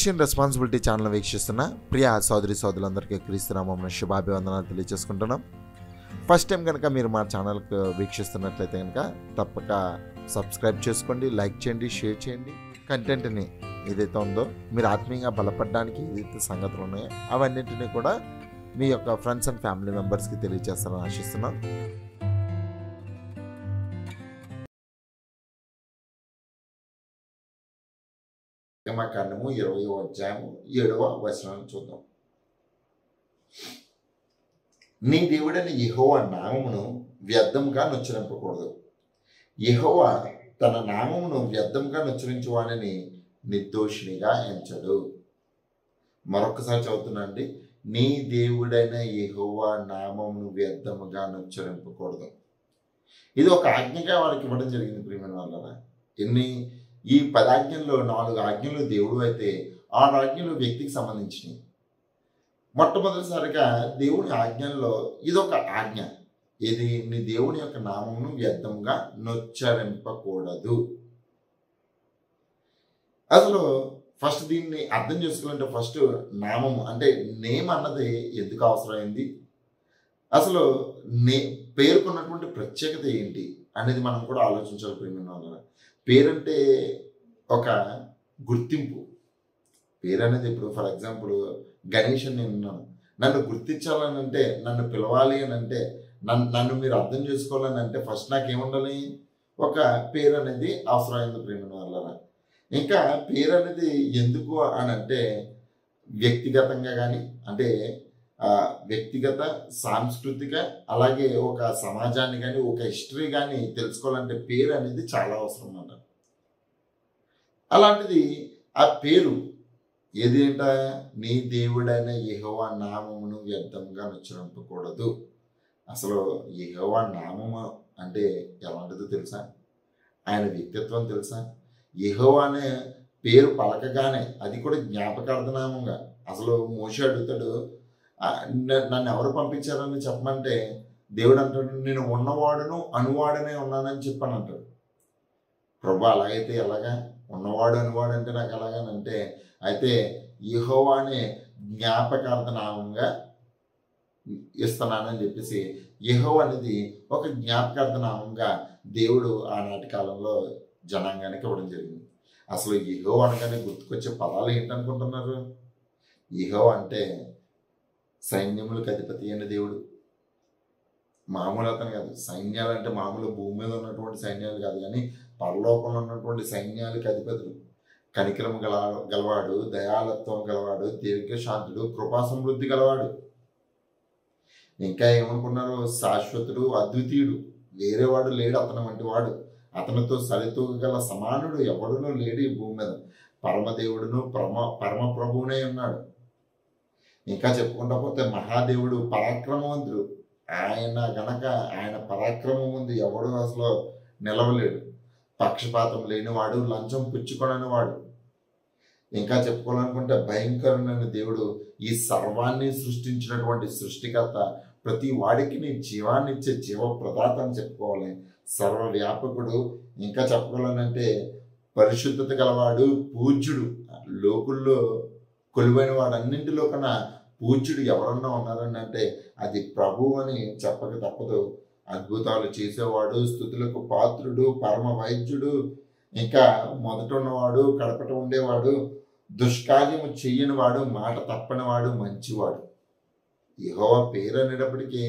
Christian responsibility channel వీక్షిస్తున్న ప్రియ సోదరి సోదరులందరికీ క్రీస్తునామమున శుభాభివందనాలు తెలియజేసుకుంటున్నాం. ఫస్ట్ టైం కనుక మీరు మా ఛానల్కి వీక్షిస్తున్నట్లయితే కనుక తప్పక సబ్స్క్రైబ్ చేసుకోండి, లైక్ చేయండి, షేర్ చేయండి. కంటెంట్ని ఏదైతే ఉందో మీరు ఆత్మీయంగా బలపడడానికి ఏదైతే సంగతులు ఉన్నాయో అవన్నింటినీ కూడా మీ యొక్క ఫ్రెండ్స్ అండ్ ఫ్యామిలీ మెంబర్స్కి తెలియజేస్తారని ఆశిస్తున్నాం. కాండము 20వ అధ్యాయము 7వ వచనాన్ని చూద్దాం. నీ దేవుడైన యెహోవా నామమును వ్యర్థముగా నుచ్చరింపకూడదు. యెహోవా తన నామమును వ్యర్థముగా నుచ్చరించువాడని నిర్దోషినిగా ఎంచడు. మరొకసారి చదువుతున్నాండి. నీ దేవుడైన యెహోవా నామమును వ్యర్థముగా నుచ్చరింపకూడదు. ఇది ఒక ఆజ్ఞగా వారికి ఇవ్వడం జరిగింది. ప్రియమైన వాళ్ళ ఈ 10 ఆజ్ఞల్లో 4 ఆజ్ఞలు దేవుడు అయితే 6 ఆజ్ఞలు వ్యక్తికి సంబంధించినవి. మొట్టమొదటిసారిగా దేవుని ఆజ్ఞల్లో ఇదొక ఆజ్ఞ. ఇది నీ దేవుని యొక్క నామమును వ్యర్థంగా నొచ్చరింపకూడదు. అసలు ఫస్ట్ దీన్ని అర్థం చేసుకోవాలంటే ఫస్ట్ నామము అంటే నేమ్ అన్నది ఎందుకు అవసరమైంది, అసలు పేరుకున్నటువంటి ప్రత్యేకత ఏంటి అనేది మనం కూడా ఆలోచించాలి. ప్రియమైన వాళ్ళ పేరంటే ఒక గుర్తింపు. పేరు అనేది ఇప్పుడు ఫర్ ఎగ్జాంపుల్ గణేష్ అని నేను ఉన్నాను. నన్ను గుర్తించాలని అంటే, నన్ను పిలవాలి అని అంటే, నన్ను మీరు అర్థం చేసుకోవాలని అంటే ఫస్ట్ నాకేముండాలి? ఒక పేరు అనేది అవసరమైంది. ప్రేమ వల్ల ఇంకా పేరు అనేది ఎందుకు అని అంటే వ్యక్తిగతంగా కానీ అంటే వ్యక్తిగత, సాంస్కృతిక, అలాగే ఒక సమాజాన్ని కానీ ఒక హిస్టరీ కానీ తెలుసుకోవాలంటే పేరు అనేది చాలా అవసరం అన్నమాట. అలాంటిది ఆ పేరు ఏది ఏంట? నీ దేవుడైన యెహోవా నామమును వ్యర్థంగా నుచ్చరింపకూడదు. అసలు యెహోవా నామము అంటే ఎలాంటిదో తెలుసా? ఆయన వ్యక్తిత్వం తెలుసా? యెహోవా అనే పేరు పలకగానే అది కూడా జ్ఞాపకార్థనామంగా. అసలు మోషే అడుగుతాడు, నన్ను ఎవరు పంపించారని చెప్పమంటే దేవుడు అంటాడు, నేను ఉన్నవాడును అనువాడనే ఉన్నానని చెప్పని అంటాడు. ప్రభు అలాగైతే ఎలాగా? ఉన్నవాడు అనువాడు అంటే నాకు ఎలాగనంటే అయితే యెహోవా అనే జ్ఞాపకార్థనామంగా ఇస్తున్నానని చెప్పేసి యెహోవా అనేది ఒక జ్ఞాపకార్థనామంగా దేవుడు ఆనాటి కాలంలో జనాంగానికి ఇవ్వడం జరిగింది. అసలు యెహోవా అనగానే గుర్తుకొచ్చే పదాలు ఏంటనుకుంటున్నారు? యెహోవా అంటే సైన్యములకు అధిపతి అయిన దేవుడు. మామూలు అతను కాదు. సైన్యాలు అంటే మామూలు భూమి మీద ఉన్నటువంటి సైన్యాలు కాదు, కానీ పరలోకంలో ఉన్నటువంటి సైన్యాలకు అధిపతులు. కనికరము గలవాడు, దయాలత్వం గలవాడు, దీర్ఘశాంతుడు, కృపా సమృద్ధి గలవాడు. ఇంకా ఏమనుకున్నారు? శాశ్వతుడు, అద్వితీయుడు, వేరేవాడు లేడు అతను వంటి వాడు. అతనితో సరితూగల సమానుడు ఎవడునూ లేడు ఈ భూమి మీద. పరమదేవుడును పరమ ప్రభువునే ఉన్నాడు. ఇంకా చెప్పుకుంటా పోతే మహాదేవుడు, పరాక్రమవంతుడు. ఆయన పరాక్రమం ముందు ఎవడు అసలు నిలవలేడు. పక్షపాతం లేనివాడు, లంచం పుచ్చుకొనని వాడు. ఇంకా చెప్పుకోవాలనుకుంటే భయంకరుడైన దేవుడు, ఈ సర్వాన్ని సృష్టించినటువంటి సృష్టికర్త, ప్రతి వాడికి నీ జీవాన్ని ఇచ్చే జీవప్రదాత అని చెప్పుకోవాలి. సర్వవ్యాపకుడు. ఇంకా చెప్పుకోవాలంటే పరిశుద్ధత గలవాడు, పూజ్యుడు. లోకుల్లో కొలువైన వాడు. అన్నింటిలో కన్నా పూజ్యుడు ఎవరన్నా ఉన్నారని అంటే అది ప్రభువు అని చెప్పక తప్పదు. అద్భుతాలు చేసేవాడు, స్తుతులకు పాత్రుడు, పరమ వైద్యుడు, ఇంకా మొదట ఉన్నవాడు, కడపట ఉండేవాడు, దుష్కార్యము చెయ్యని వాడు, మాట తప్పని వాడు, మంచివాడు. యెహోవా పేరు అనేటప్పటికీ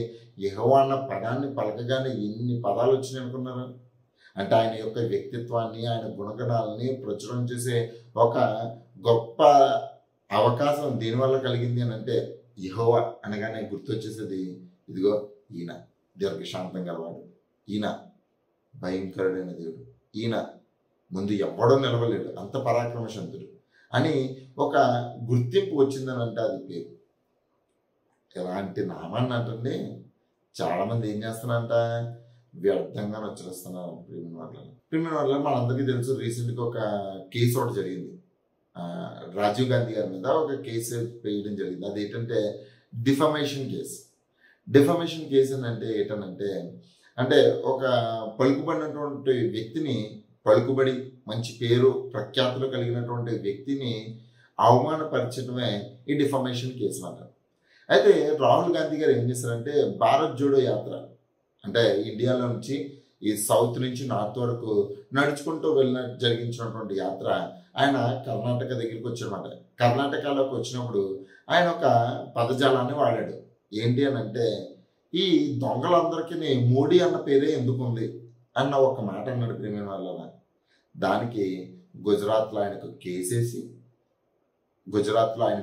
యెహోవా అన్న పదాన్ని పలకగానే ఎన్ని పదాలు వచ్చినాయి అనుకున్నారు? అంటే ఆయన యొక్క వ్యక్తిత్వాన్ని, ఆయన గుణగణాలని ప్రచురం చేసే ఒక గొప్ప అవకాశం దీనివల్ల కలిగింది అని అంటే యెహోవా అనగానే గుర్తొచ్చేసేది ఇదిగో ఈయన దీర్ఘశాంతం గలవాడు, ఈయన భయంకరుడైన దేవుడు, ఈయన ముందు ఎవడో నిలవలేడు, అంత పరాక్రమశంతుడు అని ఒక గుర్తింపు వచ్చిందని అంటే అది పేరు. ఎలాంటి నామాన్ని అంటే చాలామంది ఏం చేస్తున్నారంట? వ్యర్థంగా నచ్చరిస్తున్నారు. ప్రియమైన వాళ్ళ మనందరికీ తెలుసు, రీసెంట్గా ఒక కేసు ఒకటి జరిగింది. రాజీవ్ గాంధీ గారి మీద ఒక కేసు వేయడం జరిగింది. అది ఏంటంటే డిఫమేషన్ కేసు. డిఫమేషన్ కేసు అంటే ఏంటనంటే అంటే ఒక పలుకుబడినటువంటి వ్యక్తిని, పలుకుబడి మంచి పేరు ప్రఖ్యాతులు కలిగినటువంటి వ్యక్తిని అవమానపరచడమే ఈ డిఫమేషన్ కేసులు అంటారు. అయితే రాహుల్ గాంధీ గారు ఏం చేశారంటే భారత్ జోడో యాత్ర అంటే ఇండియాలో నుంచి ఈ సౌత్ నుంచి నార్త్ వరకు నడుచుకుంటూ జరిగించినటువంటి యాత్ర ఆయన కర్ణాటక దగ్గరికి వచ్చారన్నమాట. కర్ణాటకలోకి వచ్చినప్పుడు ఆయన ఒక పదజాలాన్ని వాడాడు. ఏంటి అని అంటే ఈ దొంగలందరికీ మోడీ అన్న పేరే ఎందుకు ఉంది అన్న ఒక మాట అన్నాడు ప్రేమ వల్ల. దానికి గుజరాత్లో ఆయన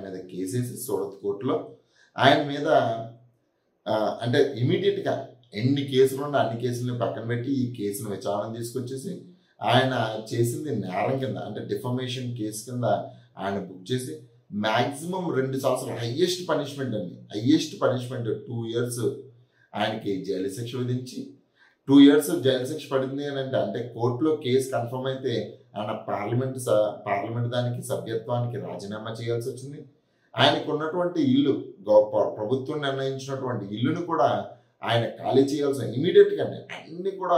మీద కేసేసి సూరత్ కోర్టులో ఆయన మీద అంటే ఇమీడియట్గా ఎన్ని కేసులు ఉంటే అన్ని కేసులని పక్కన పెట్టి ఈ కేసును విచారణ తీసుకొచ్చేసి ఆయన చేసింది నేరం కింద అంటే డిఫమేషన్ కేసు కింద ఆయన బుక్ చేసి మ్యాక్సిమం 2 సంవత్సరాలు హయ్యెస్ట్ పనిష్మెంట్ 2 years ఆయనకి జైలు శిక్ష విధించి 2 years జైలు శిక్ష పడింది అని అంటే కోర్టులో కేసు కన్ఫర్మ్ అయితే ఆయన పార్లమెంట్ దానికి సభ్యత్వానికి రాజీనామా చేయాల్సి వచ్చింది. ఆయనకు ఉన్నటువంటి ఇల్లు ప్రభుత్వం నిర్ణయించినటువంటి ఇల్లును కూడా ఆయన ఖాళీ చేయాల్సిన ఇమీడియట్గానే అన్ని కూడా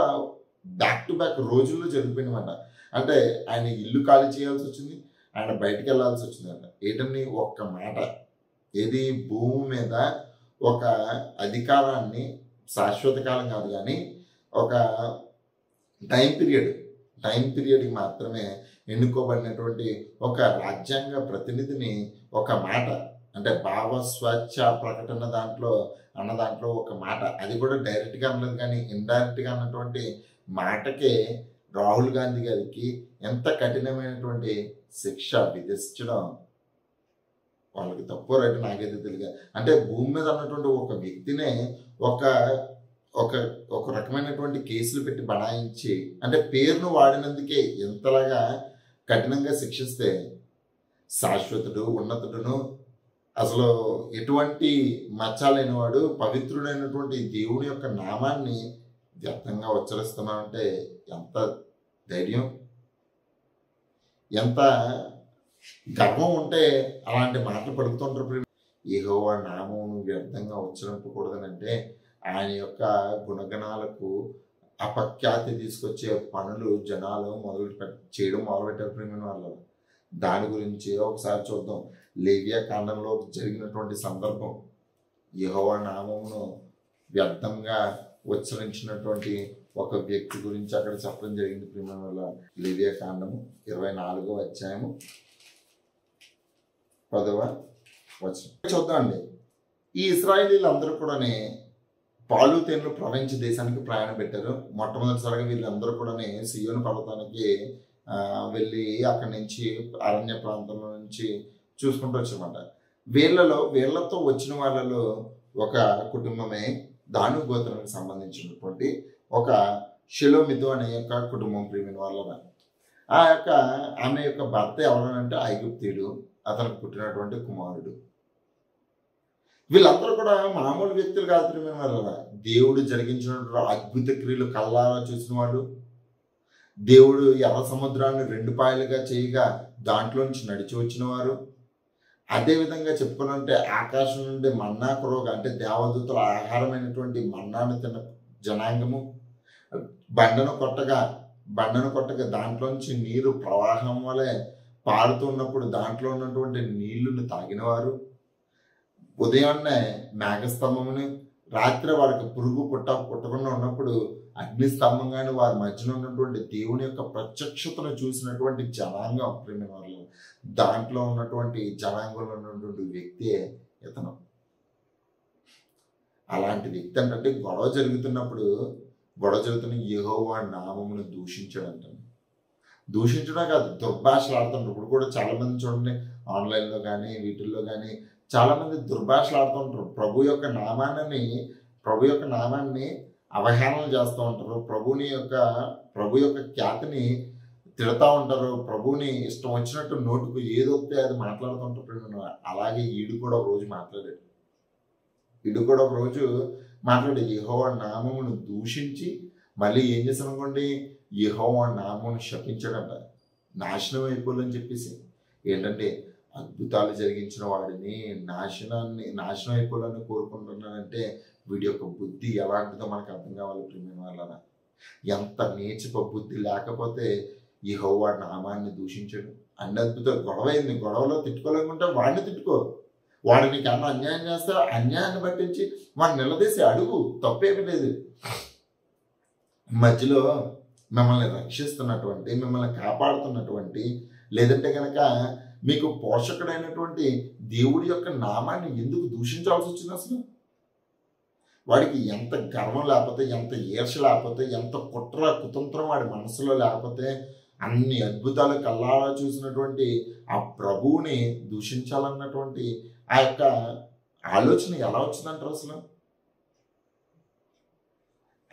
బ్యాక్ టు బ్యాక్ రోజుల్లో జరిగిపోయినమాట. అంటే ఆయన ఇల్లు ఖాళీ చేయాల్సి వచ్చింది, ఆయన బయటికి వెళ్ళాల్సి వచ్చిందంట. ఏంటని ఒక్క మాట, ఏది భూమి మీద ఒక అధికారాన్ని శాశ్వత కాలం కాదు కానీ ఒక టైం పీరియడ్కి మాత్రమే ఎన్నుకోబడినటువంటి ఒక రాజ్యాంగ ప్రతినిధిని ఒక మాట అంటే భావ స్వేచ్ఛ ప్రకటన దాంట్లో ఒక మాట, అది కూడా డైరెక్ట్గా అనలేదు కానీ ఇండైరెక్ట్గా అన్నటువంటి మాటకే రాహుల్ గాంధీ గారికి ఎంత కఠినమైనటువంటి శిక్ష విధించడం వాళ్ళకి తప్పు రైట్ నాకైతే తెలియదు. అంటే భూమి మీద ఉన్నటువంటి ఒక వ్యక్తినే ఒక రకమైనటువంటి కేసులు పెట్టి బనాయించి అంటే పేరును వాడినందుకే ఎంతలాగా కఠినంగా శిక్షిస్తే శాశ్వతుడు ఉన్నతుడును అసలు ఎటువంటి మచ్చాలైన వాడు పవిత్రుడైనటువంటి దేవుని యొక్క నామాన్ని వ్యర్థంగా ఉచ్చరిస్తున్నామంటే ఎంత ధైర్యం, ఎంత గర్వం ఉంటే అలాంటి మాటలు పలుకుతుంటారు. యెహోవా నామమును వ్యర్థంగా ఉచ్చరింపకూడదనంటే ఆయన యొక్క గుణగణాలకు అపఖ్యాతి తీసుకొచ్చే పనులు జనాలు చేయడం మొదలుపెట్టారు ప్రేమ వాళ్ళు. దాని గురించి ఒకసారి చూద్దాం. లేవియా కాండంలో జరిగినటువంటి సందర్భం, యెహోవా నామమును వ్యర్థంగా ఉచ్చరించినటువంటి ఒక వ్యక్తి గురించి అక్కడ చెప్పడం జరిగింది ప్రేమ వల్ల. లేవియా కాండము 24వ అధ్యాయము 10వ వచనం చూద్దామండి. ఈ ఇశ్రాయేలీలు అందరూ కూడా పాలు తేనెలు ప్రవహించే దేశానికి ప్రయాణం పెట్టారు. మొట్టమొదటిసారిగా వీళ్ళందరూ కూడా సియోను పర్వతానికి వెళ్ళి అక్కడి నుంచి అరణ్య ప్రాంతంలో నుంచి చూసుకుంటూ వచ్చారన్నమాట. వీళ్ళతో వచ్చిన వాళ్ళలో ఒక కుటుంబమే దాను గోత్రానికి సంబంధించినటువంటి ఒక షెలోమితు అనే యొక్క కుటుంబం ప్రియమైన వాళ్ళ. ఆమె యొక్క భర్త ఎవరనంటే ఐగుప్తీయుడు, అతనికి పుట్టినటువంటి కుమారుడు. వీళ్ళందరూ కూడా మామూలు వ్యక్తులు కాదు ప్రియమైన వాళ్ళ. దేవుడు జరిగించినటువంటి అద్భుత క్రియలు కళ్ళారా చూసిన వాళ్ళు, దేవుడు ఎర్ర సముద్రాన్ని 2 పాయలుగా చేయగా దాంట్లో నుంచి నడిచి వచ్చిన వారు, అదేవిధంగా చెప్పుకున్నంటే ఆకాశం నుండి మన్నా కురవగా అంటే దేవదూతల ఆహారమైనటువంటి మన్నాను తిన్న జనాంగము, బండను కొట్టగా దాంట్లోంచి నీరు ప్రవాహం వలె పారుతున్నప్పుడు దాంట్లో ఉన్నటువంటి నీళ్లను తాగినవారు, ఉదయాన్నే మేఘస్తంభముని, రాత్రి వారికి పురుగు పుట్టకుండా ఉన్నప్పుడు అగ్నిస్తంభంగాని వారి మధ్యన ఉన్నటువంటి దేవుని యొక్క ప్రత్యక్షతను చూసినటువంటి జనాంగం ప్రేమ వాళ్ళు. దాంట్లో ఉన్నటువంటి జనాంగంలో ఉన్నటువంటి వ్యక్తియే ఇతను. అలాంటి వ్యక్తి అంటే గొడవ జరుగుతున్న యెహోవా నామమును దూషించడం కాదు, దుర్భాషలు ఆడుతుంటారు. ఇప్పుడు కూడా చాలా మంది చూడండి, ఆన్లైన్లో కానీ వీటిల్లో కానీ చాలా మంది దుర్భాషలు ఆడుతుంటారు. ప్రభు యొక్క నామాన్ని అవహేళన చేస్తూ ఉంటారు. ప్రభు యొక్క ఖ్యాతిని తిడతా ఉంటారు. ప్రభుని ఇష్టం వచ్చినట్టు నోటుకు ఏదొస్తే అది మాట్లాడుతుంటారు. అలాగే ఈడు కూడా ఒక రోజు మాట్లాడి యెహోవా నామమును దూషించి మళ్ళీ ఏం చేశాను అనుకోండి, యెహోవా నామమును శపించాడంట, నాశనం అయిపోవాలని చెప్పేసి. ఏంటంటే అద్భుతాలు జరిగించిన వాడిని నాశనం అయిపోవాలని కోరుకుంటున్నానంటే వీడి యొక్క బుద్ధి ఎలాంటిదో మనకు అర్థం కావాలి ప్రియమైన వాళ్ళ. ఎంత నీచపు బుద్ధి లేకపోతే యెహోవా నామాన్ని దూషించాడు. అన్ని అద్భుతాలు. గొడవ అయింది, గొడవలో తిట్టుకోలేకుంటే వాడిని తిట్టుకో. వాడు నీకు అన్న అన్యాయం చేస్తే అన్యాయాన్ని పట్టించి వాడిని నిలదీసి అడుగు, తప్పేమీ లేదు. మధ్యలో మిమ్మల్ని రక్షిస్తున్నటువంటి, మిమ్మల్ని కాపాడుతున్నటువంటి, లేదంటే కనుక మీకు పోషకుడైనటువంటి దేవుడి యొక్క నామాన్ని ఎందుకు దూషించాల్సి వచ్చింది అసలు? వాడికి ఎంత గర్వం లేకపోతే, ఎంత ఈర్ష లేకపోతే, ఎంత కుట్ర కుతంత్రం వాడి మనసులో లేకపోతే, అన్ని అద్భుతాలు కల్లారా చూసినటువంటి ఆ ప్రభువుని దూషించాలన్నటువంటి ఆ యొక్క ఆలోచన ఎలా వచ్చిందంటారు అసలు?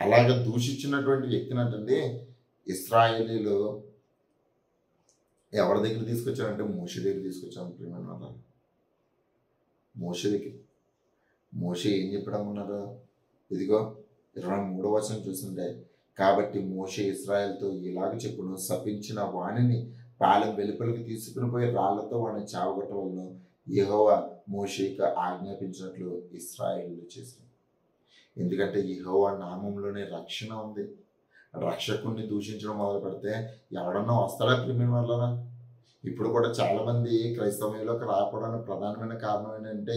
అలాగ దూషించినటువంటి వ్యక్తిని అంటే ఇశ్రాయేలీలు ఎవరి దగ్గర తీసుకొచ్చారంటే మోషే దగ్గర తీసుకొచ్చాను. ప్రియమైన వాళ్ళ, మోషే దగ్గర. మోషే ఏం చెప్పడం ఉన్నారు? ఇదిగో 23వ వచనం చూస్తుంటే, కాబట్టి మోషే ఇశ్రాయేలుతో ఇలాగ చెప్పును, శపించిన వాణిని పాలెం వెలుపలికి తీసుకుని పోయి రాళ్లతో వాడిని చావగొట్టవలను యెహోవా మోషేకి ఆజ్ఞాపించినట్లు ఇశ్రాయేలు చేశారు. ఎందుకంటే యెహోవా నామంలోనే రక్షణ ఉంది. రక్షకుణ్ణి దూషించడం మొదలు పెడితే ఎవడన్నా వస్తాడా ప్రియమైన వాళ్ళరా? ఇప్పుడు కూడా చాలామంది క్రైస్తవంలోకి రాకపోవడానికి ప్రధానమైన కారణం ఏంటంటే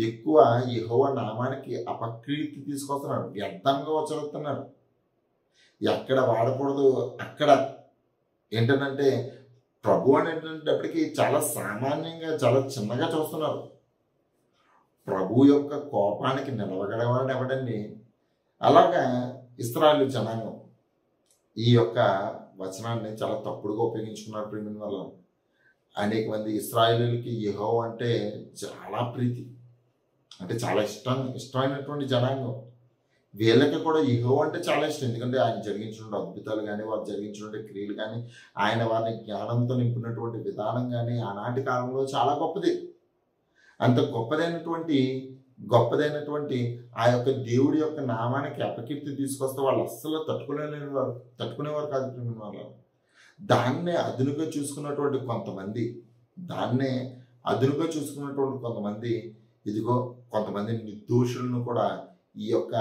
ఎక్కువ యెహోవా నామానికి అపకీర్తి తీసుకొస్తున్నారు, వ్యర్థంగా వచ్చలుతున్నారు. ఎక్కడ వాడకూడదు అక్కడ ఏంటంటే ప్రభు అనేటప్పటికీ చాలా సామాన్యంగా, చాలా చిన్నగా చూస్తున్నారు. ప్రభు యొక్క కోపానికి నిలవగలవాడు ఎవడండి? అలాగా ఇశ్రాయేలు జనాంగం ఈ యొక్క వచనాన్ని చాలా తప్పుడుగా ఉపయోగించుకున్నారు ప్రియమైన వల్ల. అనేక మంది ఇశ్రాయేలుకి యెహోవా అంటే చాలా ప్రీతి, అంటే చాలా ఇష్టమైనటువంటి జనాంగం. వీళ్ళకి కూడా యెహోవా అంటే చాలా ఇష్టం. ఎందుకంటే ఆయన జరిగించిన అద్భుతాలు కానీ, వారు జరిగించిన క్రియలు కానీ, ఆయన వారిని జ్ఞానంతో నింపినటువంటి విధానం కానీ ఆనాటి కాలంలో చాలా గొప్పది. అంత గొప్పదైనటువంటి ఆ యొక్క దేవుడి యొక్క నామానికి అపకీర్తి తీసుకొస్తే వాళ్ళు అస్సలు తట్టుకునేవారు కాదు ప్రియమైన వాళ్ళు. దాన్నే అదునుగా చూసుకున్నటువంటి కొంతమంది ఇదిగో కొంతమంది నిర్దోషులను కూడా ఈ యొక్క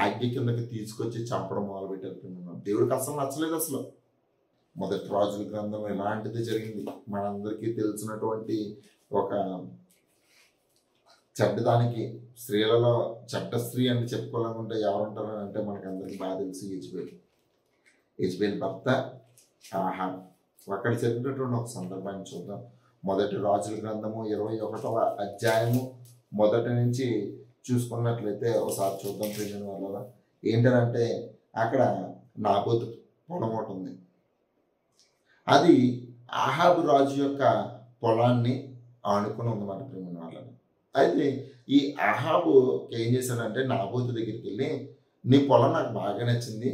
ఆజ్ఞ కిందకి తీసుకొచ్చి చంపడం మొదలుపెట్టారు ప్రియమైన. దేవుడికి అసలు నచ్చలేదు అసలు. మొదటి రాజుల గ్రంథం ఎలాంటిది జరిగింది మనందరికీ తెలిసినటువంటి ఒక చెడ్డదానికి, స్త్రీలలో చెడ్డ స్త్రీ అని చెప్పుకోవాలనుకుంటే ఎవరుంటారు అంటే మనకు అందరికీ బాగా తెలిసి యెజబెల్ భర్త ఆహాబ్. అక్కడ జరిగినటువంటి ఒక సందర్భాన్ని చూద్దాం. మొదటి రాజుల గ్రంథము 21వ అధ్యాయము మొదటి నుంచి చూసుకున్నట్లయితే ఒకసారి చూద్దాం ప్రియమైన వాళ్ళ. ఏంటంటే అక్కడ నాబోతు పొలం ఒకటి ఉంది. అది ఆహాబు రాజు యొక్క పొలాన్ని ఆనుకుని ఉందన్నమాట ప్రియమైన వాళ్ళని. అయితే ఈ ఆహాబు ఏం చేశాడంటే నాబోతు దగ్గరికి వెళ్ళి, నీ పొలం నాకు బాగా నచ్చింది,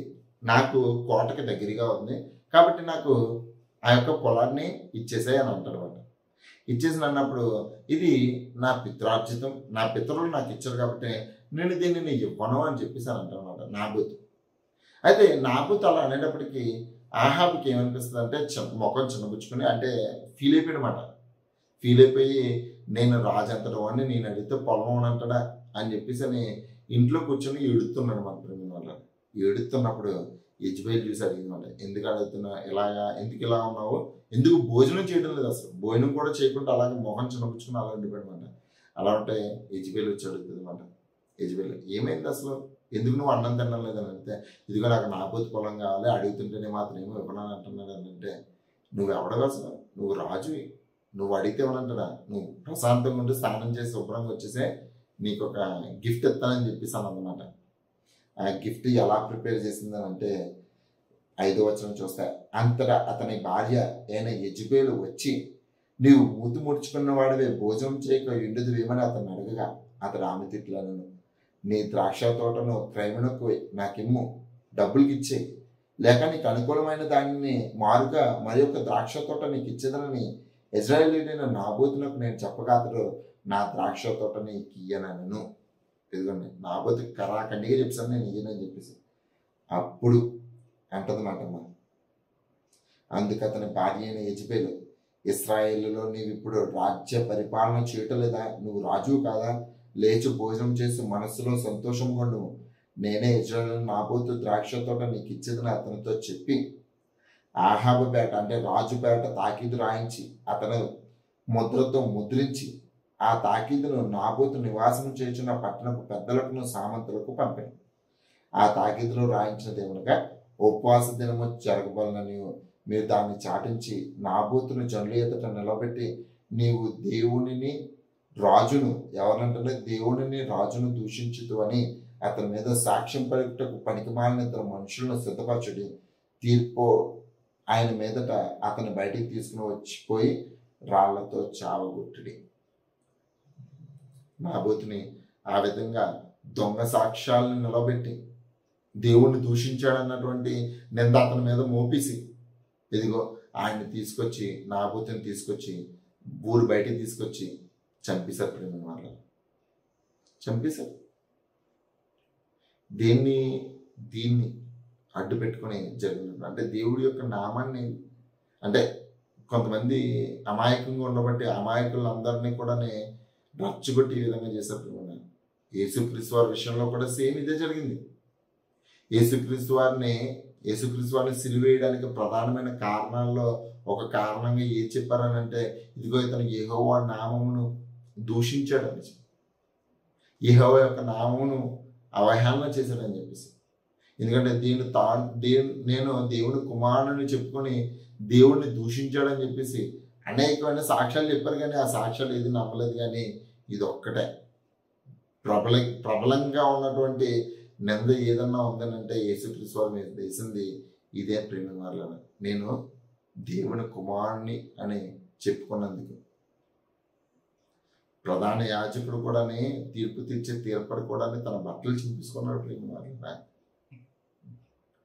నాకు కోటకి దగ్గరగా ఉంది, కాబట్టి నాకు ఆ యొక్క పొలాన్ని ఇచ్చేసాయి అని అంటారు అనమాట. ఇచ్చేసి అన్నప్పుడు ఇది నా పిత్రార్జితం, నా పితరులు నాకు ఇచ్చారు కాబట్టి నేను దీన్ని ఇవ్వను అని చెప్పేసి అని అంటారు అనమాట నాబోతు. అయితే నాబోతు అలా అనేటప్పటికీ ఆహాబుకి ఏమనిపిస్తుంది అంటే ముఖం చిన్నపుచ్చుకుని అంటే ఫీల్ అయిపోయి నేను రాజంతటి వాడిని, నేను అడిగితే పొలం అంటాడా అని చెప్పేసి అని ఇంట్లో కూర్చొని ఏడుతున్నాడు మన ప్రేమ వల్ల. ఏడుతున్నప్పుడు యెజబెల్ చూసి అడిగిందన్నమాట, ఎందుకు అడుగుతున్నా, ఎందుకు ఇలా ఉన్నావు, ఎందుకు భోజనం చేయడం లేదు, అసలు భోజనం కూడా చేయకుండా అలాగే మొహం చిన్నపుచ్చుకుని అలా ఉండిపోయాడనమాట. అలా ఉంటే యెజబెల్ వచ్చి అడుగుతుంది అనమాట. యెజబెల్ ఏమైంది అసలు, ఎందుకు నువ్వు అన్నం తినడం లేదని అంటే, ఇదిగో నాకు నాబోతు పొలం కావాలి, అడుగుతుంటేనే మాత్రం ఏమో ఇవ్వనని అంటున్నాడు అని అంటే, నువ్వు ఎవడగా అసలు, నువ్వు రాజువి, నువ్వు అడిగితే ఏమనంటాడా, నువ్వు ప్రశాంతంగా ఉండి స్నానం చేసి శుభ్రంగా వచ్చేసే నీకు ఒక గిఫ్ట్ ఇస్తానని చెప్పేసి అన్నమాట. ఆ గిఫ్ట్ ఎలా ప్రిపేర్ చేసిందని అంటే 5వ వచనం చూస్తే, అంతటా అతని భార్య అయిన యెజబెలు వచ్చి, నీవు మూతి ముడుచుకున్న వాడివే, భోజనం చేయక ఎండుదువేమని అతను అడగగా అతడు ఆమె తిట్లను, నీ ద్రాక్ష తోటను క్రయమునకు నాకిమ్ము, డబ్బులకి ఇచ్చేయి, లేక నీకు అనుకూలమైన దానిని మారుగా మరి యొక్క ద్రాక్ష తోట నీకు ఇచ్చేదనని ఇశ్రాయేలీయుడైన నాబోతునకు నేను చెప్పగా అతడు నా ద్రాక్ష తోట నీకు ఇయ్యనను. ఇదిగోండి నాబోతు కరాఖండిగా చెప్పాను నేను ఇయ్యనని చెప్పేసి. అప్పుడు అంటదన్నమాట అమ్మ. అందుకు అతని భార్య అయిన యెజబెలు, ఇశ్రాయేలులో నీవు ఇప్పుడు రాజ్య పరిపాలన చేయటలేదా, నువ్వు రాజువు కాదా, లేచి భోజనం చేసి మనస్సులో సంతోషంగా నువ్వు, నేనే ఇశ్రాయేలు నాబోతు ద్రాక్ష తోట నీకు ఇచ్చేదని అతనితో చెప్పి ఆహాబు పేట అంటే రాజు పేట తాకీదు రాయించి అతను ముద్రతో ముద్రించి ఆ తాకీదును నాబోతు నివాసం చేసిన పట్టణపు పెద్దలకు సామంతులకు పంపాను. ఆ తాకీదులో రాయించినది ఏమనగా, ఉపవాస దినము జరగబలనని మీరు దాన్ని చాటించి నాబోతును జనుల ఎదుట నిలబెట్టి నీవు దేవునిని రాజును ఎవరంటే దేవునిని రాజును దూషించుతు అని అతని మీద సాక్ష్యం పలుకుటకు పనికిమాలిన ఇద్దరు మనుషులను సిద్ధపరచుడి. తీర్పు ఆయన మీదట అతను బయటికి తీసుకుని వచ్చిపోయి రాళ్లతో చావగొట్టుడి. నాబోతుని ఆ విధంగా దొంగ సాక్ష్యాలను నిలబెట్టి దేవుణ్ణి దూషించాడన్నటువంటి నింద అతని మీద మోపేసి ఇదిగో ఆయన్ని తీసుకొచ్చి నాబోతుని తీసుకొచ్చి ఊరు బయటికి తీసుకొచ్చి చంపేశారు. ప్రేమ వాళ్ళు చంపేశారు. దీన్ని అడ్డు పెట్టుకుని జరిగినట్టు అంటే దేవుడి యొక్క నామాన్ని అంటే కొంతమంది అమాయకంగా ఉండబట్టి అమాయకులందరినీ కూడా రచ్చగొట్టి ఈ విధంగా చేశారు. ప్రేమ యేసుక్రీస్తు వారి విషయంలో కూడా సేమ్ ఇదే జరిగింది. యేసుక్రీస్తు వారిని సిలువేయడానికి ప్రధానమైన కారణాల్లో ఒక కారణంగా ఏం చెప్పారని అంటే, ఇదిగో ఇతను యెహోవా నామమును దూషించాడని, యెహోవా యొక్క నామమును అవహేళన చేశాడని చెప్పేసి. ఎందుకంటే నేను దేవుని కుమారుని చెప్పుకొని దేవుణ్ణి దూషించాడని చెప్పేసి అనేకమైన సాక్ష్యాలు చెప్పారు, కానీ ఆ సాక్ష్యాలు ఏది నమ్మలేదు. కానీ ఇది ఒక్కటే ప్రబలంగా ఉన్నటువంటి నింద ఏదన్నా ఉందని అంటే యేసుక్రీస్తు వారి మీద వేసింది ఇదే. ప్రేమ వాళ్ళ నేను దేవుని కుమారుని అని చెప్పుకున్నందుకు ప్రధాన యాజకుడు కూడా తీర్పు తీర్చే తీర్పడు కూడా తన బట్టలు చింపించుకున్నాడు. ప్రేమ వాళ్ళ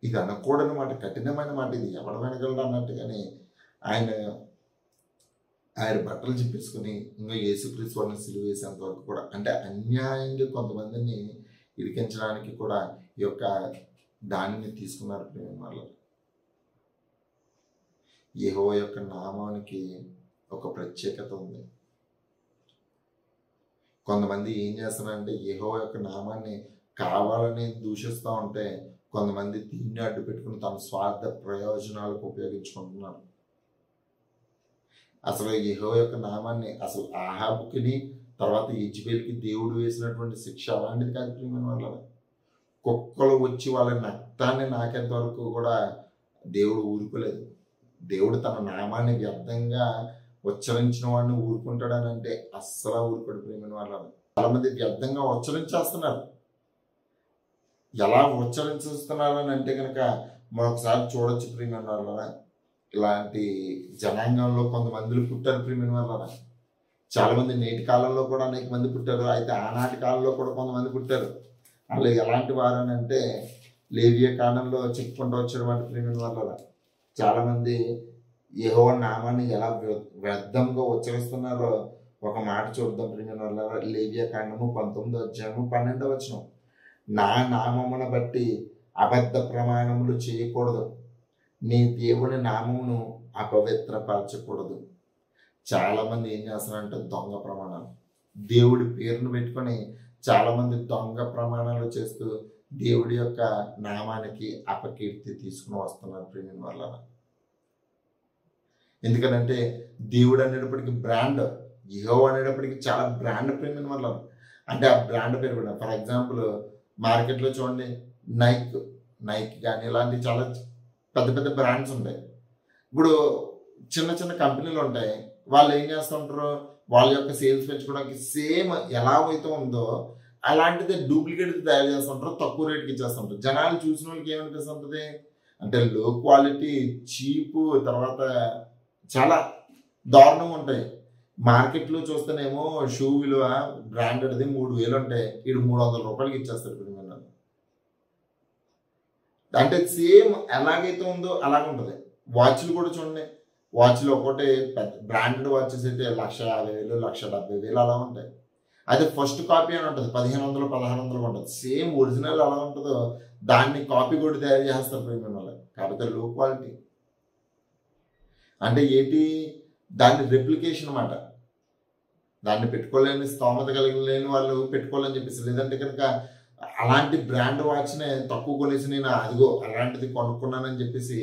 ఇది అనకూడని మాట, కఠినమైన మాట. ఇది ఎవడ వెనగలడు అన్నట్టుగానే ఆయన బట్టలు చింపేసుకుని ఇంకా యేసుక్రీస్తు వారిని సిలువ వేసేంత వరకు కూడా అంటే అన్యాయంగా కొంతమందిని ఇరికించడానికి కూడా ఈ యొక్క దానిని తీసుకున్నారు. ప్రేమ వాళ్ళు యెహోవా యొక్క నామానికి ఒక ప్రత్యేకత ఉంది. కొంతమంది ఏం చేస్తున్నారంటే యెహోవా యొక్క నామాన్ని కావాలని దూషిస్తూ ఉంటే కొంతమంది దీన్ని అడ్డు పెట్టుకుని తమ స్వార్థ ప్రయోజనాలకు ఉపయోగించుకుంటున్నారు. అసలు యెహోవా యొక్క నామాన్ని అసలు ఆహాబుకిని తర్వాత యెజబెలుకి దేవుడు వేసినటువంటి శిక్ష అలాంటిది కాదు. ప్రియమైన వాళ్ళ కుక్కలు వచ్చి వాళ్ళ రక్తాన్ని నాకేంత వరకు కూడా దేవుడు ఊరుకోలేదు. దేవుడు తన నామాన్ని వ్యర్థంగా ఉచ్చరించిన వాడిని ఊరుకుంటాడని అంటే అస్సలు ఊరుకోడు. ప్రియమైన వాళ్ళ చాలా మంది వ్యర్థంగా ఉచ్చరించేస్తున్నారు. ఎలా ఉచ్చరించేస్తున్నారని అంటే కనుక మరొకసారి చూడొచ్చు. ప్రియమైన వాళ్ళ ఇలాంటి జనాంగంలో కొంతమందిలు పుట్టారు. ప్రియమైన వాళ్ళ చాలా మంది నేటి కాలంలో కూడా అనేక మంది పుట్టారు. అయితే ఆనాటి కాలంలో కూడా కొంతమంది పుట్టారు. వాళ్ళు ఎలాంటి వారు అని అంటే లేవియ కాలంలో చెప్పుకుంటూ వచ్చారు. వాటి ప్రియమైన వాళ్ళ చాలా మంది యెహోవా నామాన్ని ఎలా వ్యర్థంగా ఉచ్చరిస్తున్నారో ఒక మాట చూద్దాం. ప్రియమైన వాళ్ళ లేవియ కాండము 19వ అధ్యాయము 12వ వచనం, నా నామమును బట్టి అబద్ధ ప్రమాణములు చేయకూడదు, నీ దేవుని నామమును అపవిత్రపరచకూడదు. చాలా మంది ఏం చేస్తున్నారంటే దొంగ ప్రమాణాలు, దేవుడి పేరును పెట్టుకొని చాలా మంది దొంగ ప్రమాణాలు చేస్తూ దేవుడి యొక్క నామానికి అపకీర్తి తీసుకుని వస్తున్నారు. ప్రేమ వల్ల ఎందుకంటే దేవుడు అనేటప్పటికి బ్రాండ్, యెహోవా అనేటప్పటికి చాలా బ్రాండ్. ప్రేమ వల్ల అంటే ఆ బ్రాండ్ పేరు కూడా ఫర్ ఎగ్జాంపుల్ మార్కెట్లో చూడండి నైక్ కానీ ఇలాంటి చాలా పెద్ద పెద్ద బ్రాండ్స్ ఉంటాయి. ఇప్పుడు చిన్న చిన్న కంపెనీలు ఉంటాయి. వాళ్ళు ఏం చేస్తుంటారు, వాళ్ళ యొక్క సేల్స్ పెంచుకోవడానికి సేమ్ ఎలా అయితే ఉందో అలాంటిదే డూప్లికేట్ తయారు చేస్తుంటారు, తక్కువ రేట్కి ఇచ్చేస్తుంటారు. జనాలు చూసిన వాళ్ళకి ఏమనిపిస్తుంటుంది అంటే లో క్వాలిటీ, చీపు, తర్వాత చాలా దారుణంగా ఉంటాయి. మార్కెట్లో చూస్తేనేమో షూ విలువ బ్రాండెడ్ది 3000 ఉంటాయి, ఇది 300 రూపాయలకి ఇచ్చేస్తారు. అంటే సేమ్ ఎలాగైతే ఉందో అలాగే ఉంటుంది. వాచ్లు కూడా చూడండి, వాచ్లు ఒకటి పెద్ద బ్రాండెడ్ వాచెస్ అయితే 150,000, 170,000 అలా ఉంటాయి. అయితే ఫస్ట్ కాపీ అని ఉంటుంది 1500, 1600 ఉంటుంది. సేమ్ ఒరిజినల్ ఎలా ఉంటుందో దాన్ని కాపీ కూడా తయారు చేస్తారు. ప్రీమియం వల్ల కాకపోతే లో క్వాలిటీ అంటే ఏంటి, దాన్ని రెప్లికేషన్ అన్నమాట. దాన్ని పెట్టుకోలేని స్తోమత కలిగిన వాళ్ళు పెట్టుకోవాలని చెప్పేసి, లేదంటే కనుక అలాంటి బ్రాండ్ వాచ్నే తక్కువ కొనేసి నేను అదిగో అలాంటిది కొనుక్కున్నానని చెప్పేసి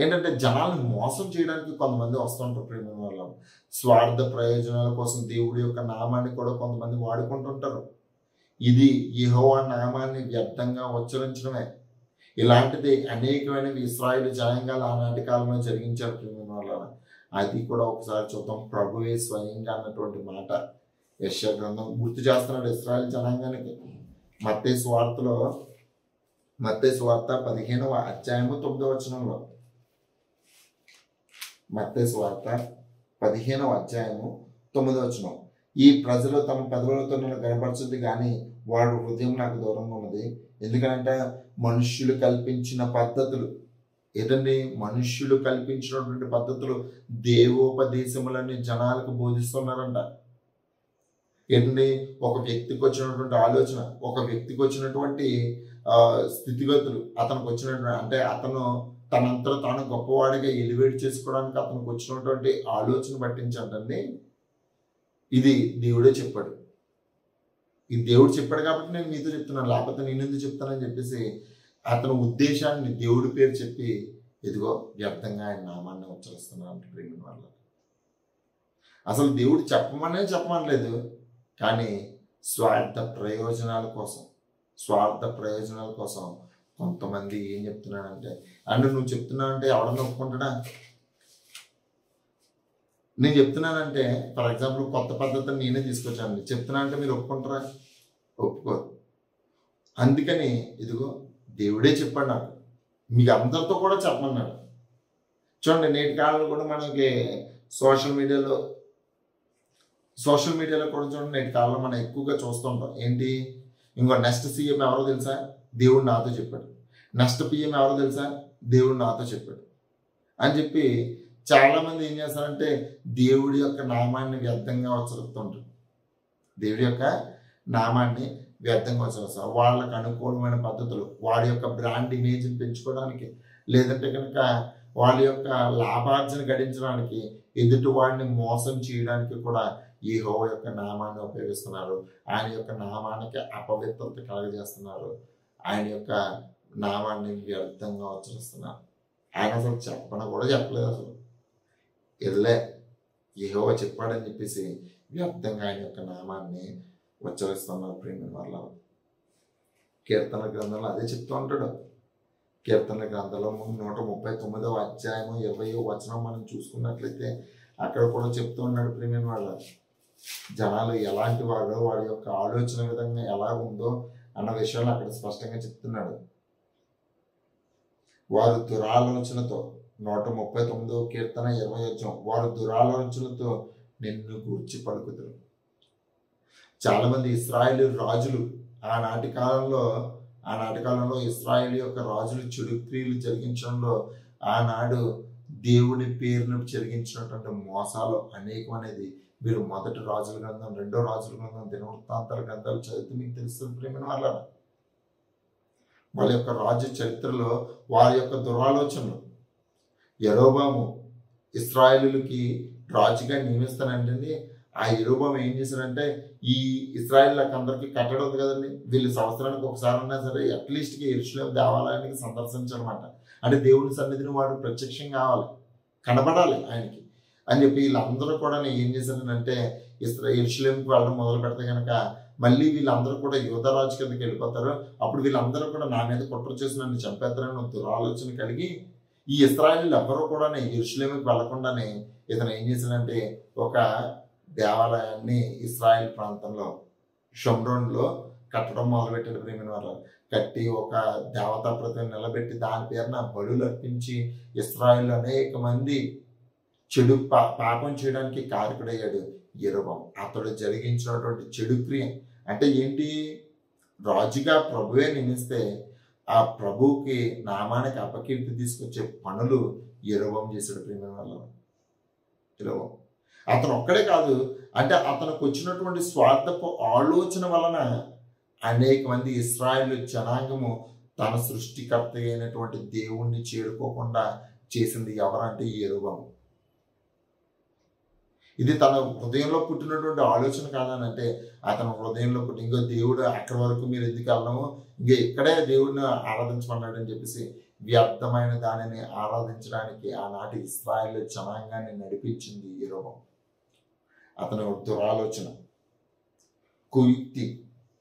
ఏంటంటే జనాలను మోసం చేయడానికి కొంతమంది వస్తుంటారు ప్రేమ వల్ల. స్వార్థ ప్రయోజనాల కోసం దేవుడి యొక్క నామాన్ని కూడా కొంతమంది వాడుకుంటుంటారు. ఇది యెహోవా నామాన్ని వ్యర్థంగా ఉచ్చరించడమే. ఇలాంటిది అనేకమైనవి ఇశ్రాయేలు జనాంగాలు ఆనాటి కాలంలో జరిగించారు ప్రేమ వల్ల. అది కూడా ఒకసారి చూద్దాం. ప్రభువే స్వయంగా అన్నటువంటి మాట యెషయా గ్రంథం గుర్తు చేస్తున్నాడు ఇశ్రాయేలు జనాంగానికి. మత్తయి సువార్త 15వ అధ్యాయము 9వ వచనంలో, మత్తయి సువార్త 15వ అధ్యాయము 9వ వచనం, ఈ ప్రజలు తమ పెదవులతో నన్ను కనపరచుద్ది కానీ వాడు హృదయం నాకు దూరంగా ఉన్నది. ఎందుకంటే మనుష్యులు కల్పించిన పద్ధతులు ఏంటండి? మనుష్యులు కల్పించినటువంటి పద్ధతులు దేవోపదేశములని జనాలకు బోధిస్తున్నారంట. ఏంటండి? ఒక వ్యక్తికి వచ్చినటువంటి ఆలోచన, ఒక వ్యక్తికి వచ్చినటువంటి స్థితిగతులు, అతనికి వచ్చినటువంటి అంటే అతను తనంతలో తాను గొప్పవాడిగా ఎలివేట్ చేసుకోవడానికి అతనికి వచ్చినటువంటి ఆలోచన పట్టించండి. ఇది దేవుడే చెప్పాడు. ఇది దేవుడు చెప్పాడు కాబట్టి నేను మీతో చెప్తున్నాను, లేకపోతే నేను ఎందుకు చెప్తానని చెప్పేసి అతని ఉద్దేశాన్ని దేవుడి పేరు చెప్పి ఇదిగో వ్యర్థంగా ఆయన నామాన్ని ఉచ్చరిస్తున్నాను ప్రేమ వల్ల. అసలు దేవుడు చెప్పమనలేదు, కానీ స్వార్థ ప్రయోజనాల కోసం కొంతమంది ఏం చెప్తున్నాడంటే, అంటే నువ్వు చెప్తున్నానంటే ఎవడన్నా ఒప్పుకుంటాడా? నేను చెప్తున్నానంటే ఫర్ ఎగ్జాంపుల్ కొత్త పద్ధతిని నేనే తీసుకొచ్చాను, చెప్తున్నా అంటే మీరు ఒప్పుకుంటారా? ఒప్పుకోరు. అందుకని ఇదిగో దేవుడే చెప్పాడు నాకు, మీకు అందరితో కూడా చెప్పమన్నాడు. చూడండి, నేటి కాలంలో కూడా మనకి సోషల్ మీడియాలో కూడా చూడండి, నేటి కాలంలో మనం ఎక్కువగా చూస్తుంటాం. ఏంటి? ఇంకో నెక్స్ట్ సీఎం ఎవరో తెలుసా? దేవుడు నాతో చెప్పాడు. నెక్స్ట్ పిఎం ఎవరో తెలుసా? దేవుడు నాతో చెప్పాడు అని చెప్పి చాలామంది ఏం చేస్తారంటే దేవుడి యొక్క నామాన్ని వ్యర్థంగా ఉచ్చరిస్తుంటారు. దేవుడి యొక్క నామాన్ని వ్యర్థంగా ఉచ్చరిస్తారు. వాళ్ళకు అనుకూలమైన పద్ధతులు, వాడి యొక్క బ్రాండ్ ఇమేజ్ని పెంచుకోవడానికి, లేదంటే కనుక వాళ్ళ యొక్క లాభార్జన గడించడానికి, ఎదుటి వాడిని మోసం చేయడానికి కూడా యెహోవా యొక్క నామాన్ని ఉపయోగిస్తున్నారు. ఆయన యొక్క నామానికి అపవిత్రత కలగజేస్తున్నారు. ఆయన యొక్క నామాన్ని వ్యర్థంగా ఉచ్చరిస్తున్నారు. ఆయన అసలు చెప్పని కూడా చెప్పలేదు. అసలు ఎల్లే యెహోవా చెప్పాడని చెప్పేసి వ్యర్థంగా ఆయన యొక్క నామాన్ని ఉచ్చరిస్తున్నారు ప్రేమ వల్ల. కీర్తన గ్రంథంలో అదే చెప్తూ ఉంటాడు. కీర్తన గ్రంథంలో 139వ అధ్యాయము 20వ వచనం మనం చూసుకున్నట్లయితే అక్కడ కూడా చెప్తూ ఉన్నాడు ప్రేమ వాళ్ళ. జనాలు ఎలాంటి వాడో, వాడి యొక్క ఆలోచన విధంగా ఎలా ఉందో అన్న విషయాలు అక్కడ స్పష్టంగా చెప్తున్నాడు. వారు దురాలోచనతో, 139వ కీర్తన 20వ వచనం, వారు దురాలోచనతో నిన్ను గూర్చి పలుకుతారు. చాలా మంది ఇశ్రాయేలు రాజులు ఆనాటి కాలంలో ఇశ్రాయేలు యొక్క రాజులు చెడు క్రియలు జరిగించడంలో ఆనాడు దేవుని పేరును జరిగించినటువంటి మోసాలు అనేకమనేది మీరు మొదటి రాజుల గ్రంథం, రెండో రాజుల గ్రంథం, దినవృత్తాంతాల గ్రంథాలు చదివితే మీకు తెలుస్తుంది ప్రేమ వాళ్ళ. వాళ్ళ యొక్క రాజ్య చరిత్రలో వారి యొక్క దురాలోచనలు. యెరోబాము ఇశ్రాయేలుకి రాజుగా నియమిస్తానంటే ఆ యెరోబాము ఏం చేశాడంటే, ఈ ఇశ్రాయేలులకు అందరికీ కట్టడం ఉంది కదండి, వీళ్ళు సంవత్సరానికి ఒకసారి ఉన్నా సరే అట్లీస్ట్కి యెరూషలేము దేవాలయానికి సందర్శించాలన్నమాట. అంటే దేవుని సన్నిధిని వాడు ప్రత్యక్షం కావాలి, కనబడాలి ఆయనకి అని చెప్పి వీళ్ళందరూ కూడా ఏం చేశారంటే యెరూషలేముకి వెళ్ళడం మొదలు పెడితే కనుక మళ్ళీ వీళ్ళందరూ కూడా యూదరాజు కిందకి వెళ్ళిపోతారు. అప్పుడు వీళ్ళందరూ కూడా నా మీద కుట్ర చేసి నన్ను చంపేస్తారని దురాలోచన కలిగి ఈ ఇశ్రాయేలీయులు ఎవరూ కూడా యెరూషలేముకి వెళ్లకుండానే ఇతను ఏం చేశాడంటే ఒక దేవాలయాన్ని ఇశ్రాయేల్ ప్రాంతంలో షోమ్రోన్లో కట్టడం మొదలుపెట్టాడు ప్రేమ వాళ్ళ. కట్టి ఒక దేవతా ప్రతిని నిలబెట్టి దాని పేరున బలులు అర్పించి ఇశ్రాయేల్ అనేక మంది చెడు పాపం చేయడానికి కారకుడయ్యాడు యెరోబాము. అతడు జరిగించినటువంటి చెడు క్రియ అంటే ఏంటి? రాజుగా ప్రభువే నియమిస్తే ఆ ప్రభువుకి నామానికి అపకీర్తి తీసుకొచ్చే పనులు యెరోబాము చేశాడు ప్రేమ వాళ్ళ. యెరోబాము అతను ఒక్కడే కాదు, అంటే అతనికి వచ్చినటువంటి స్వార్థపు ఆలోచన వలన అనేక మంది ఇశ్రాయేలు జనాంగము తన సృష్టికర్త అయినటువంటి దేవుణ్ణి చేరుకోకుండా చేసింది ఎవరంటే యెరోబాము. ఇది తన హృదయంలో పుట్టినటువంటి ఆలోచన కాదని, అంటే అతని హృదయంలో పుట్టి ఇంకో దేవుడు అక్కడి వరకు మీరు ఎందుకు వెళ్ళము, ఇంకా ఇక్కడే దేవుడిని ఆరాధించమన్నాడు అని చెప్పేసి వ్యర్థమైన దానిని ఆరాధించడానికి ఆనాటి ఇశ్రాయేలు జనాంగాన్ని నడిపించింది యెరొబోము. అతని దురాలోచన, కుయుక్తి,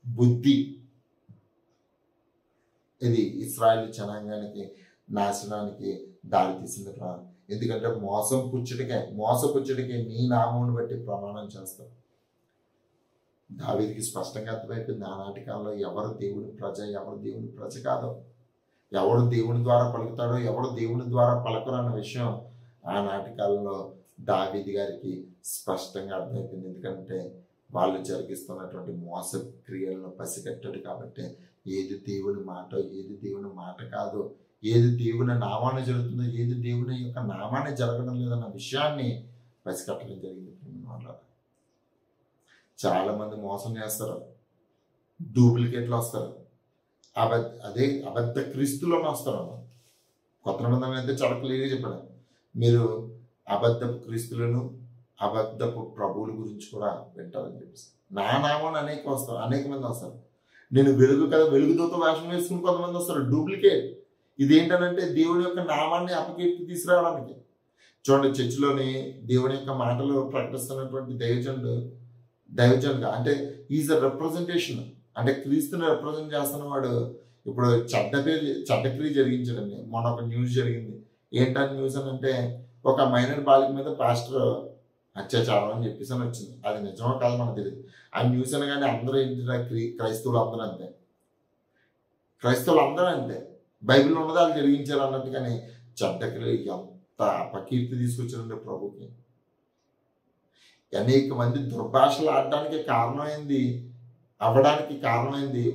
బుద్ధి ఇది ఇశ్రాయేలు జనాంగానికి నాశనానికి దారి తీసింది. ఎందుకంటే మోసపుచ్చటికే నీ నామమును బట్టి ప్రమాణం చేస్తాం. దావీదుకి స్పష్టంగా అర్థమైపోయింది ఆనాటి కాలంలో ఎవరు దేవుని ప్రజ, ఎవరు దేవుని ప్రజ కాదు, ఎవరు దేవుని ద్వారా పలుకుతాడో, ఎవరు దేవుని ద్వారా పలకరు అన్న విషయం ఆనాటి కాలంలో దావీదు గారికి స్పష్టంగా అర్థమైపోయింది. ఎందుకంటే వాళ్ళు జరిగిస్తున్నటువంటి మోస క్రియలను పసిగట్టాడు కాబట్టి ఏది దేవుని మాట, ఏది దేవుని మాట కాదు, ఏది దేవుని నామాన్ని జరుగుతుందో, ఏది దేవుని యొక్క నామాన్ని జరగడం లేదన్న విషయాన్ని పసిగట్టడం జరిగింది. చాలా మంది మోసం చేస్తారు, డూప్లికేట్లు వస్తారు, అబద్ధ క్రీస్తులోనే వస్తారు. కొత్త నిబంధనలు అయితే చాలా క్లియర్గా చెప్పాడు, మీరు అబద్ధపు క్రీస్తులను అబద్ధపు ప్రభువుల గురించి కూడా వింటారని చెప్పేసి. నా నామాన్ని అనేక మంది వస్తారు. నేను వెలుగు కదా, వెలుగుతో వేషం వేసుకుని కొంతమంది వస్తారు, డూప్లికేట్. ఇదేంటనంటే దేవుని యొక్క నామాన్ని అపకీర్తి తీసుకురావడానికి. చూడండి, చర్చిలోని దేవుని యొక్క మాటలు ప్రకటిస్తున్నటువంటి దైవజనుడు అంటే ఈజ్ అ రిప్రజెంటేషన్, అంటే క్రీస్తుని రిప్రజెంట్ చేస్తున్న వాడు. ఇప్పుడు చెడ్డక్రియ జరిగించాడండి. మొన్న ఒక న్యూస్ జరిగింది. ఏంటని న్యూస్ అని అంటే, ఒక మైనర్ బాలిక మీద పాస్టర్ అత్యాచారం అని చెప్పేసి అని వచ్చింది. అది నిజమో కాదు మనకు తెలియదు. ఆ న్యూస్ అనగానే అందరూ ఏంటి, క్రైస్తవులు అందరూ అంతే, బైబిల్లో ఉన్నది వాళ్ళు జరిగించారు అన్నట్టుగానే చెడ్డక్రియ ఎంత అపకీర్తి తీసుకొచ్చారండి ప్రభుకి. అనేక మంది దుర్భాషలు ఆడడానికి కారణమైంది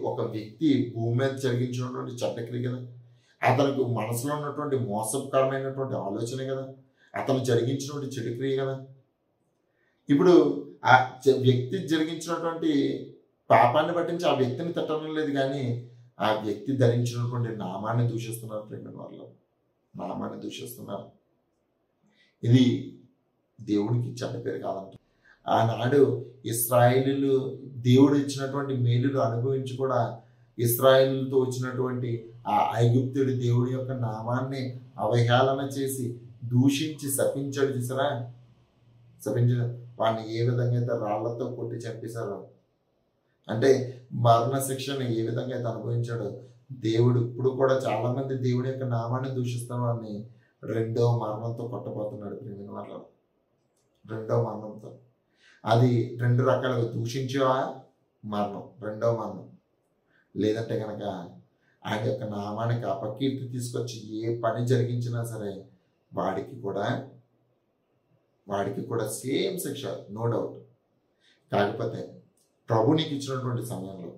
ఒక వ్యక్తి భూమి మీద జరిగించినటువంటి చెడ్డక్రియ కదా, అతనికి మనసులో ఉన్నటువంటి మోసకరమైనటువంటి ఆలోచన కదా, అతను జరిగించినటువంటి చెడుక్రియ కదా. ఇప్పుడు ఆ వ్యక్తి జరిగించినటువంటి పాపాన్ని పట్టించి ఆ వ్యక్తిని తిట్టడం లేదు, కానీ ఆ వ్యక్తి ధరించినటువంటి నామాన్ని దూషిస్తున్నారు. ప్రేమ వాళ్ళు నామాన్ని దూషిస్తున్నారు. ఇది దేవుడికి చెడ్డ పేరు కాదంట. ఆనాడు ఇశ్రాయేలీలు దేవుడు ఇచ్చినటువంటి మేలులు అనుభవించి కూడా ఇశ్రాయేలుతో వచ్చినటువంటి ఆ ఐగుప్తుడి దేవుడి యొక్క నామాన్ని అవహేళన చేసి దూషించి శపించాడు. చూసారా, శపించిన వాడిని ఏ విధంగా అయితే రాళ్లతో కొట్టి చంపేశారో, అంటే మరణ శిక్షను ఏ విధంగా అయితే అనుభవించాడో దేవుడు ఇప్పుడు కూడా చాలా మంది దేవుడి యొక్క నామాన్ని దూషిస్తున్న వాడిని రెండవ మరణంతో కొట్టబోతున్నాడు. ప్రేమిన వాళ్ళ రెండవ మరణంతో. అది రెండు రకాలుగా, దూషించే మరణం రెండవ మరణం, లేదంటే కనుక ఆయన యొక్క నామానికి అపకీర్తి తీసుకొచ్చి ఏ పని జరిగించినా సరే వాడికి కూడా సేమ్ శిక్ష, నో డౌట్. కాకపోతే ప్రభు నీకు ఇచ్చినటువంటి సమయంలో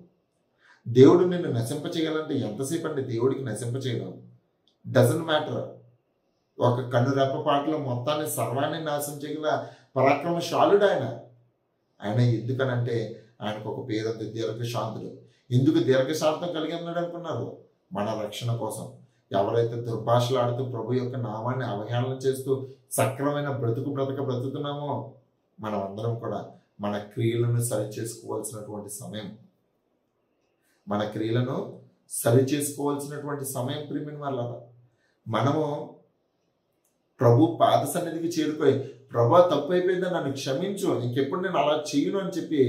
దేవుడు నిన్ను నశింపచేయాలంటే ఎంతసేపు అంటే దేవుడికి నశింపచేయడం డజంట్ మ్యాటర్. ఒక కన్నురెప్ప పాటలో మొత్తాన్ని సర్వాన్ని నాశనం చేయగల పరాక్రమశాలుడు ఆయన. ఎందుకనంటే ఆయనకు ఒక పేరు దీర్ఘశాంతుడు. ఎందుకు దీర్ఘశాంతం కలిగి ఉన్నాడు అనుకున్నారు? మన రక్షణ కోసం. ఎవరైతే దుర్భాషలాడుతూ ప్రభు యొక్క నామాన్ని అవహేళన చేస్తూ సక్రమైన బ్రతుకుతున్నామో మనం అందరం కూడా మన క్రియలను సరిచేసుకోవాల్సినటువంటి సమయం ప్రియమైన వాళ్ళ. మనము ప్రభు పాద సన్నిధికి చేరుకోయి, ప్రభు తప్పు అయిపోయిందని నన్ను క్షమించు, ఇంకెప్పుడు నేను అలా చేయను అని చెప్పి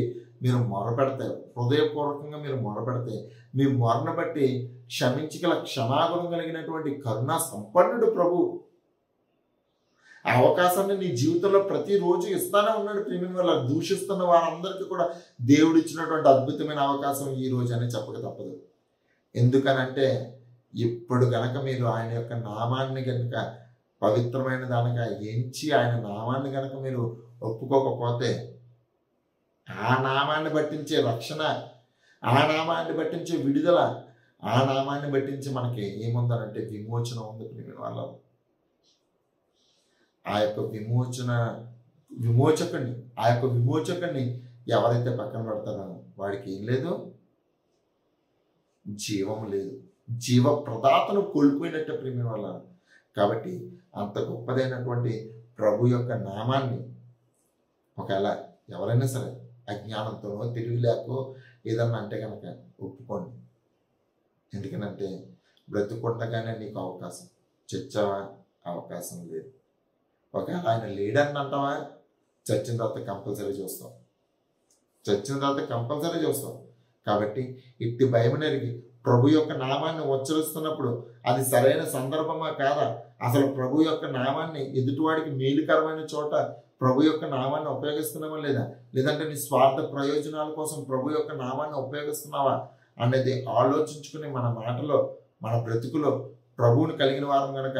మీరు మొరపెడతారు. హృదయపూర్వకంగా మీరు మొరపెడితే మీ మొరను బట్టి క్షమించగల క్షమాగుణం కలిగినటువంటి కరుణా సంపన్నుడు ప్రభు. ఆ అవకాశాన్ని నీ జీవితంలో ప్రతిరోజు ఇస్తానే ఉన్నాడు. ప్రియమైన వల్ల దూషిస్తున్న వారందరికీ కూడా దేవుడు ఇచ్చినటువంటి అద్భుతమైన అవకాశం ఈ రోజు అని చెప్పక తప్పదు. ఎందుకనంటే ఇప్పుడు గనక మీరు ఆయన యొక్క నామాన్ని కనుక పవిత్రమైన దానిగా ఎంచి ఆయన నామాన్ని కనుక మీరు ఒప్పుకోకపోతే ఆ నామాన్ని బట్టించే రక్షణ, ఆ నామాన్ని బట్టించే విడుదల, ఆ నామాన్ని బట్టించి మనకి ఏముందనంటే విమోచన ఉంది. ప్రియమైన వాళ్ళ ఆ యొక్క విమోచకుడిని ఎవరైతే పక్కన పెడతారో వాడికి ఏం లేదు, జీవం లేదు. జీవ ప్రదాతను కోల్పోయినట్టే ప్రియమైన వాళ్ళ. కాబట్టి అంత గొప్పదైనటువంటి ప్రభు యొక్క నామాన్ని ఒకవేళ ఎవరైనా సరే అజ్ఞానంతోనో తెలివి లేకో ఏదన్నా అంటే కనుక ఒప్పుకోండి. ఎందుకనంటే బ్రతుకుండగానే నీకు అవకాశం. చచ్చావా? అవకాశం లేదు. ఒకవేళ ఆయన లేడని అంటావా? చచ్చిన తర్వాత కంపల్సరీ చూస్తాం. చచ్చిన తర్వాత కంపల్సరీ చూస్తాం. కాబట్టి ఇట్టి భయమునెరిగి ప్రభు యొక్క నామాన్ని ఉచ్చరిస్తున్నప్పుడు అది సరైన సందర్భమా కాదా, అసలు ప్రభు యొక్క నామాన్ని ఎదుటివాడికి మేలుకరమైన చోట ప్రభు యొక్క నామాన్ని ఉపయోగిస్తున్నావా లేదా, లేదంటే నీ స్వార్థ ప్రయోజనాల కోసం ప్రభు యొక్క నామాన్ని ఉపయోగిస్తున్నావా అనేది ఆలోచించుకుని మన మాటలో, మన బ్రతుకులో ప్రభువుని కలిగిన వారం కనుక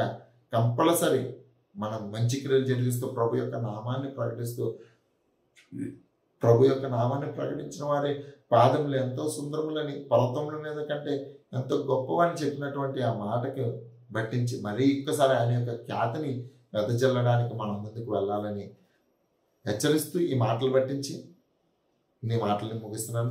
కంపల్సరీ మనం మంచి క్రియలు జరిగిస్తూ ప్రభు యొక్క నామాన్ని ప్రకటిస్తూ, ప్రభు యొక్క నామాన్ని ప్రకటించిన వారి పాదములు ఎంతో సుందరములని పర్వతముల మీద కంటే ఎంతో గొప్పవని చెప్పినటువంటి ఆ మాటకు బట్టించి మరీ ఒక్కసారి ఆయన యొక్క ఖ్యాతిని వెదజల్లడానికి మనం ముందుకు వెళ్ళాలని హెచ్చరిస్తూ ఈ మాటలు పట్టించి నీ మాటల్ని ముగిస్తున్నాను.